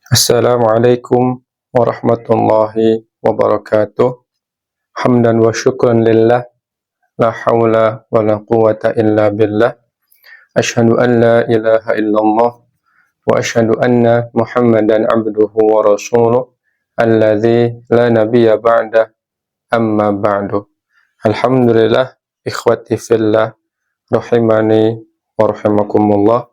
Assalamualaikum warahmatullahi wabarakatuh. Hamdan wa syukran lillah. La hawla wa la quwata illa billah. Ashhadu an la ilaha illallah. Wa ashhadu anna Muhammadan abduhu wa rasuluh. Alladhi la nabiyya ba'dah. Amma ba'du. Alhamdulillah. Ikhwati fillah. Rahimani wa rahimakumullah.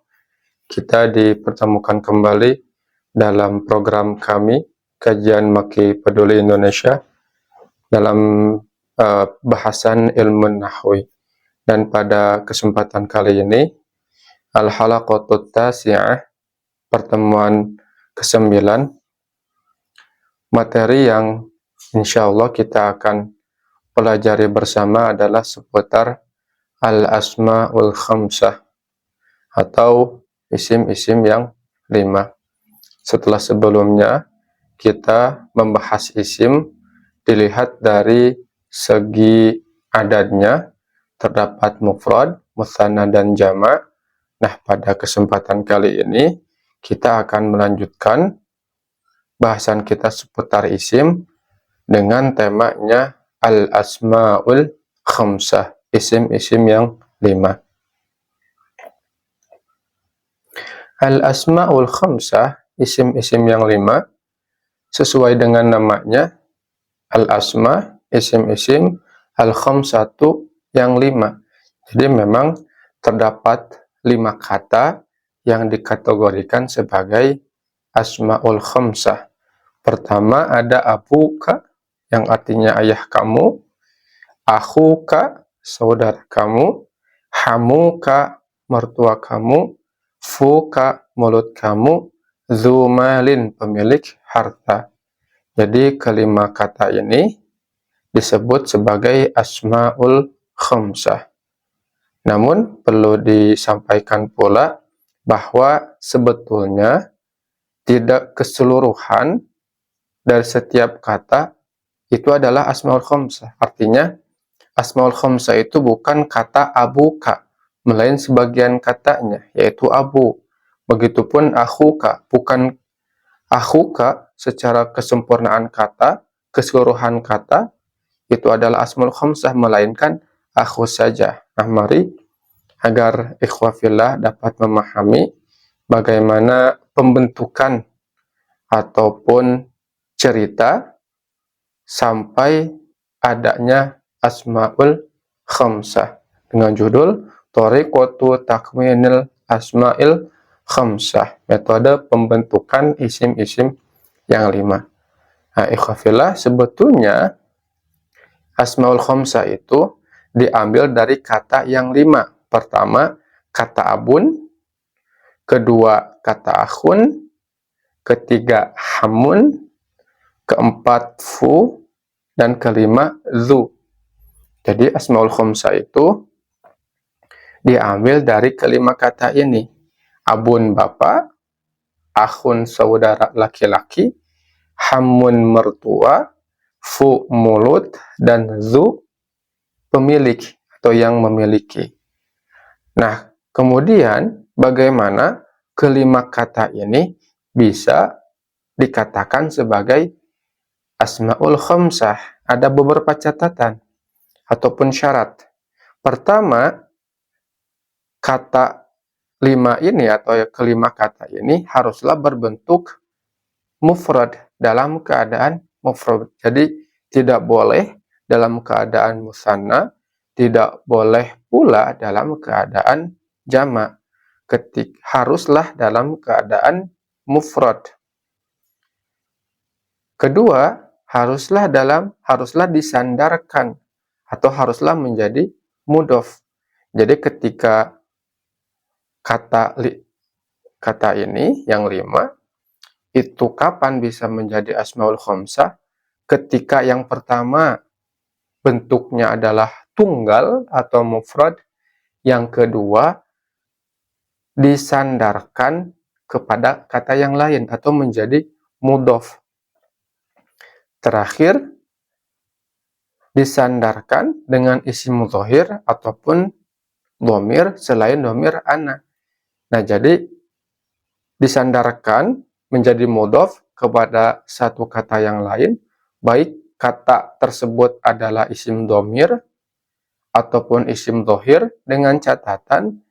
Kita dipertemukan kembali dalam program kami, Kajian Maki Peduli Indonesia, dalam bahasan ilmu nahwi. Dan pada kesempatan kali ini, Al-Halaqatut Tasi'ah, pertemuan ke-9, materi yang insya Allah kita akan pelajari bersama adalah seputar Al-Asma'ul Khamsah, atau isim-isim yang 5. Setelah sebelumnya kita membahas isim dilihat dari segi adadnya, terdapat mufrad, mutsanna dan jama'. Nah, pada kesempatan kali ini kita akan melanjutkan bahasan kita seputar isim dengan temanya Al-Asma'ul Khamsah, isim-isim yang 5. Al-Asma'ul Khamsah, isim-isim yang 5, sesuai dengan namanya, Al-Asma, isim-isim, Al-Khamsatu, yang 5. Jadi memang terdapat 5 kata yang dikategorikan sebagai Asma'ul Khamsah. Pertama ada abuka, yang artinya ayah kamu, akhuka, saudara kamu, hamuka, mertua kamu, fuka, mulut kamu, zumalin, pemilik harta. Jadi kelima kata ini disebut sebagai Asma'ul Khamsah. Namun perlu disampaikan pula bahwa sebetulnya tidak keseluruhan dari setiap kata itu adalah Asma'ul Khamsah. Artinya Asma'ul Khamsah itu bukan kata abuka, melainkan sebagian katanya, yaitu abu. Begitupun akhuka, bukan akhuka secara kesempurnaan kata, keseluruhan kata, itu adalah Asma'ul Khamsah, melainkan akhu saja. Nah, mari agar ikhwafillah dapat memahami bagaimana pembentukan ataupun cerita sampai adanya Asma'ul Khamsah dengan judul Thariqatu Takwinil Asma'il Khamsah, metode pembentukan isim-isim yang 5. Nah, ikhwafillah, sebetulnya Asma'ul Khamsah itu diambil dari kata yang 5. Pertama, kata abun, kedua, kata akhun, ketiga, hamun, keempat, fu, dan kelima, zu. Jadi Asma'ul Khamsah itu diambil dari kelima kata ini. Abun bapak, akhun saudara laki-laki, hamun mertua, fu mulut, dan zu pemilik atau yang memiliki. Nah, kemudian bagaimana kelima kata ini bisa dikatakan sebagai Asma'ul Khamsah? Ada beberapa catatan ataupun syarat. Pertama, kata 5 ini atau kelima kata ini haruslah berbentuk mufrad, dalam keadaan mufrad. Jadi tidak boleh dalam keadaan musanna, tidak boleh pula dalam keadaan jama'. Haruslah dalam keadaan mufrad. Kedua, haruslah disandarkan atau haruslah menjadi mudhof. Jadi ketika kata ini yang 5 itu kapan bisa menjadi Asma'ul Khamsah? Ketika yang pertama bentuknya adalah tunggal atau mufrad, yang kedua disandarkan kepada kata yang lain atau menjadi mudhof. Terakhir, disandarkan dengan isim dhohir ataupun dhamir selain dhamir ana. Nah, jadi disandarkan menjadi mudhof kepada satu kata yang lain, baik kata tersebut adalah isim dhamir ataupun isim dhohir, dengan catatan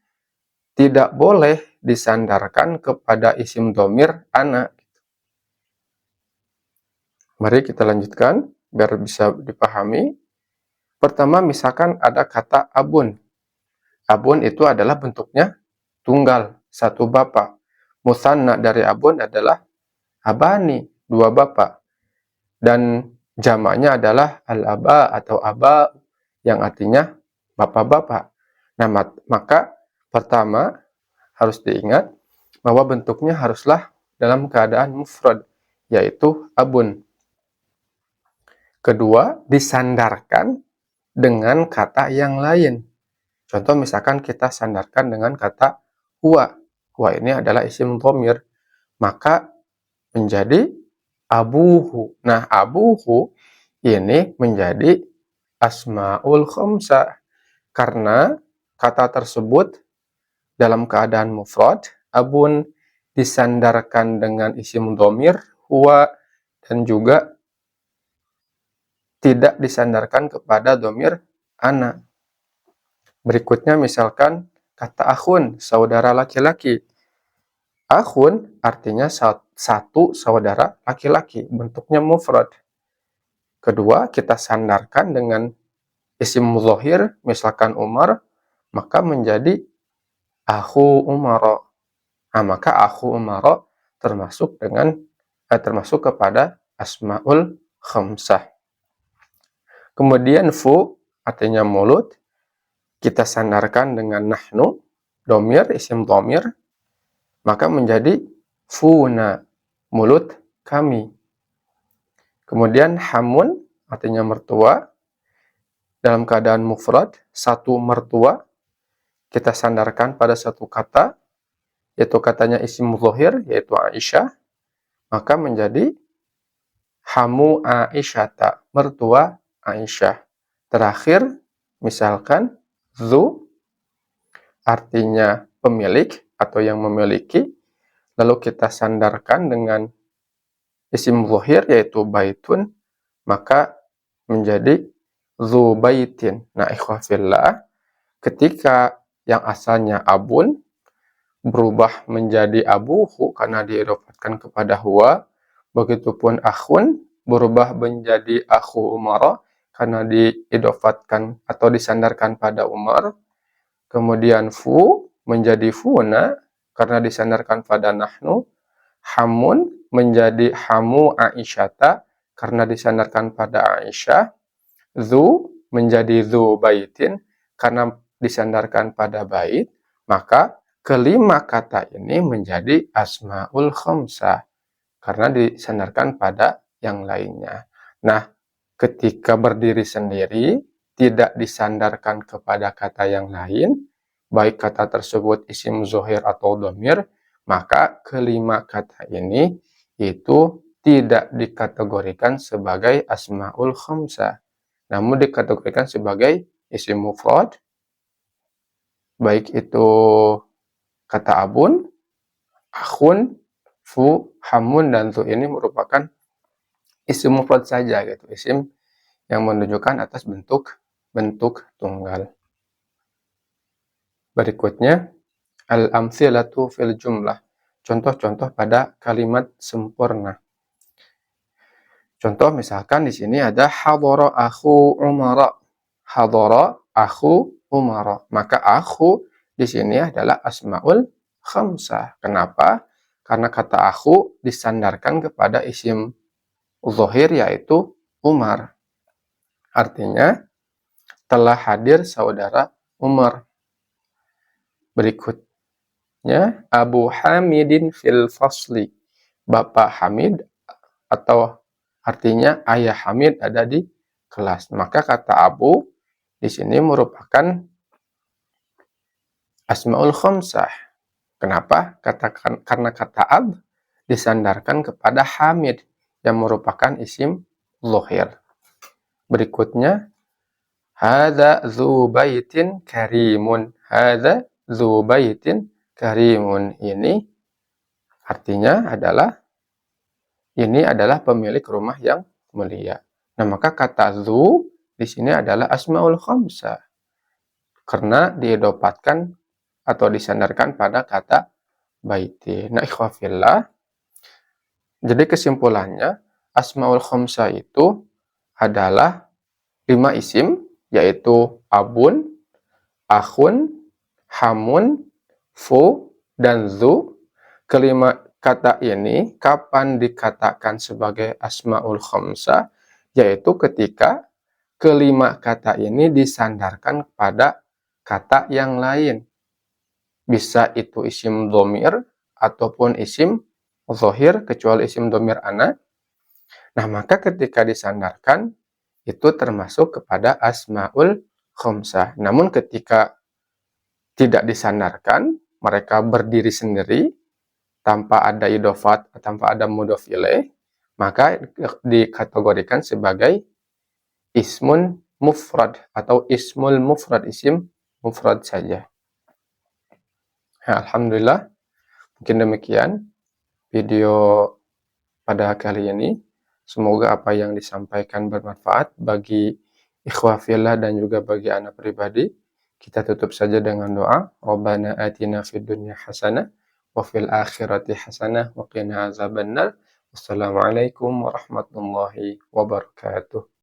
tidak boleh disandarkan kepada isim dhamir ana. Mari kita lanjutkan biar bisa dipahami. Pertama, misalkan ada kata abun. Abun itu adalah bentuknya tunggal, satu bapak. Musanna dari abun adalah abani, dua bapak. Dan jamaknya adalah al-aba atau aba, yang artinya bapak-bapak. Nah, maka pertama harus diingat bahwa bentuknya haruslah dalam keadaan mufrad, yaitu abun. Kedua, disandarkan dengan kata yang lain. Contoh misalkan kita sandarkan dengan kata huwa. Huwa ini adalah isim dhamir, maka menjadi abuhu. Nah, abuhu ini menjadi asmaul khamsah karena kata tersebut dalam keadaan mufrad, abun disandarkan dengan isim dhamir huwa, dan juga tidak disandarkan kepada dhamir ana. Berikutnya misalkan kata akhun, saudara laki-laki. Akhun artinya satu saudara laki-laki, bentuknya mufrad. Kedua, kita sandarkan dengan isim mudhahir, misalkan Umar, maka menjadi akhu Umar. Nah, maka akhu Umar termasuk kepada asmaul khamsah. Kemudian fu artinya mulut, kita sandarkan dengan nahnu, domir, isim domir, maka menjadi funa, mulut kami. Kemudian hamun artinya mertua, dalam keadaan mufrad, satu mertua, kita sandarkan pada satu kata, yaitu katanya isim mudhahir, yaitu Aisyah, maka menjadi hamu Aisyata, mertua Aisyah. Terakhir, misalkan zu artinya pemilik atau yang memiliki, lalu kita sandarkan dengan isim zahir yaitu baitun, maka menjadi zu baitin. Nah, ikhwafillah, ketika yang asalnya abun berubah menjadi abuhu karena diidhofatkan kepada huwa, begitupun akhun berubah menjadi akhu Umar karena diidhofatkan atau disandarkan pada Umar. Kemudian fu menjadi funa karena disandarkan pada nahnu. Hamun menjadi hamu Aisyata karena disandarkan pada Aisyah. Zu menjadi zu baitin karena disandarkan pada bait. Maka kelima kata ini menjadi asmaul khamsah karena disandarkan pada yang lainnya. Nah, ketika berdiri sendiri, tidak disandarkan kepada kata yang lain, baik kata tersebut isim zahir atau dhamir, maka kelima kata ini itu tidak dikategorikan sebagai asmaul khamsah, namun dikategorikan sebagai isim mufrad, baik itu kata abun, akhun, fu, hamun, dan tu ini merupakan isim mufrad saja, gitu, isim yang menunjukkan atas bentuk tunggal. Berikutnya, al-amthilatu fil jumlah. Contoh-contoh pada kalimat sempurna. Contoh misalkan di sini ada hadara akhu Umar. Hadara akhu Umar. Maka akhu di sini adalah asmaul khamsah. Kenapa? Karena kata akhu disandarkan kepada isim zahir yaitu Umar. Artinya telah hadir saudara Umar. Berikutnya, Abu Hamidin fil fasli. Bapak Hamid atau artinya ayah Hamid ada di kelas. Maka kata Abu di sini merupakan asmaul khamsah. Kenapa? Karena kata ab disandarkan kepada Hamid yang merupakan isim zahir. Berikutnya, hadza dzu baitin karimun. Hadza dzu baitin karimun. Ini artinya adalah ini adalah pemilik rumah yang mulia. Nah, maka kata zu di sini adalah asmaul khamsah karena diidopatkan atau disandarkan pada kata baiti. Nah, ikhwafillah, jadi kesimpulannya asmaul khamsah itu adalah 5 isim, yaitu abun, akhun, hamun, fu, dan zu. Kelima kata ini kapan dikatakan sebagai asmaul khamsah, yaitu ketika kelima kata ini disandarkan pada kata yang lain. Bisa itu isim dhamir ataupun isim dhohir, kecuali isim dhamir ana. Nah, maka ketika disandarkan, itu termasuk kepada asmaul khamsah. Namun ketika tidak disandarkan, mereka berdiri sendiri, tanpa ada idofat, tanpa ada mudhof ilaih, maka dikategorikan sebagai ismun mufrad atau ismul mufrad, isim mufrad saja. Nah, alhamdulillah, mungkin demikian video pada kali ini. Semoga apa yang disampaikan bermanfaat bagi ikhwah fillah dan juga bagi anak pribadi. Kita tutup saja dengan doa. Rabbana atina fid dunya hasanah wa fil akhirati hasanah wa qina azabannar. Wassalamualaikum warahmatullahi wabarakatuh.